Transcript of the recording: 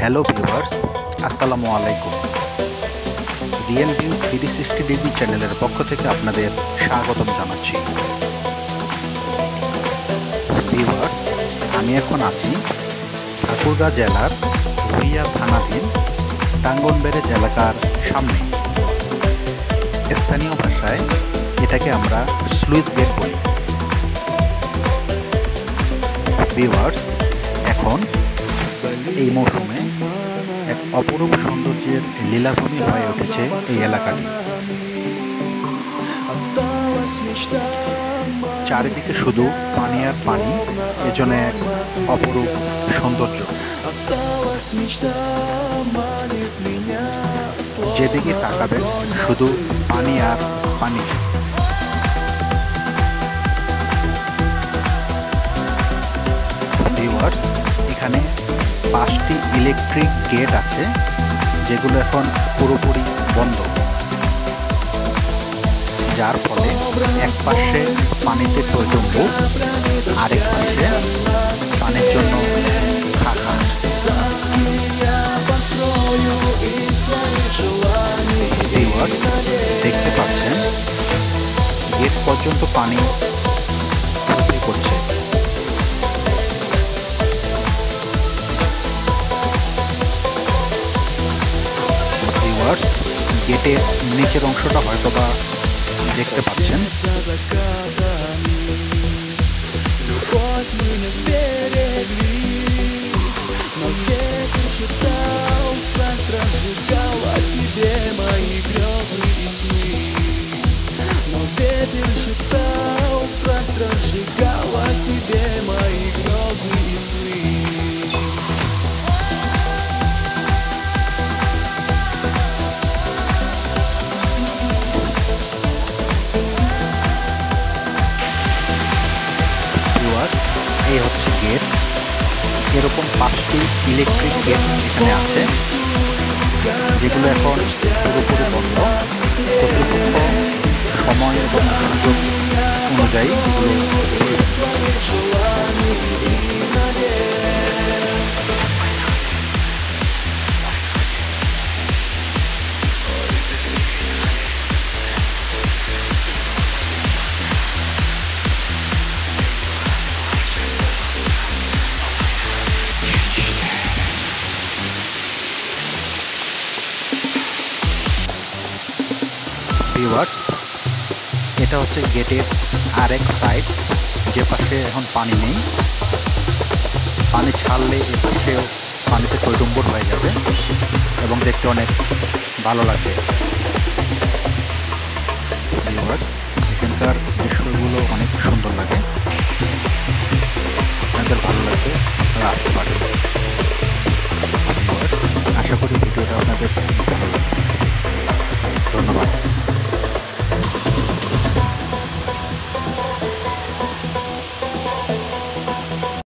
Hello viewers, আসসালামু আলাইকুম। Real view 360 degree চ্যানেলের পক্ষ থেকে আপনাদের স্বাগতম জানাচ্ছি। ভিউয়ার্স, আমি এখন আছি ঠাকুরগাঁ জেলার রুইয়া থানাধীন টাঙ্গন ব্যারেজ এলাকার সামনে। স্থানীয় ভাষায় এটাকে আমরা স্লুইস গেট বলি। ভিউয়ার্স, এখন এই মৌসুমে এক অপরূপ সৌন্দর্যের লীলাভূমি হয়ে উঠেছে এই এলাকাটি। চারিদিকে শুধু পানি আর পানি, এজন্য এক অপরূপ সৌন্দর্য। যেদিকে তাকাবেন শুধু পানি আর পানি। ভিউয়ার্স, এখানে 5টি ইলেকট্রিক গেট আছে, যেগুলো এখন পুরোপুরি বন্ধ, যার ফলে এক পাশে পানিতে টইটুম্বুর, আরেক পাশে পানির জন্য খাখা। দেখতে পাচ্ছেন গেট পর্যন্ত পানি করছে। গেটের নিচের অংশটা হয়তো বা দেখতে পাচ্ছেন। এই হচ্ছে গেট। এরকম 5টি ইলেকট্রিক গেট এখানে আছে, যেগুলো এখন পুরোপুরি বন্ধ। কর্তৃপক্ষ সময় এবং সুযোগ অনুযায়ী এগুলো ভিউয়ার্স, এটা হচ্ছে গেটের আরেক সাইড, যে পাশে এখন পানি নেই। পানি ছাড়লে এ পাশেও পানিতে টইটুম্বুর হয়ে যাবে এবং দেখতে অনেক ভালো লাগবে। ভিউয়ার্স, এখানকার দৃশ্যগুলো অনেক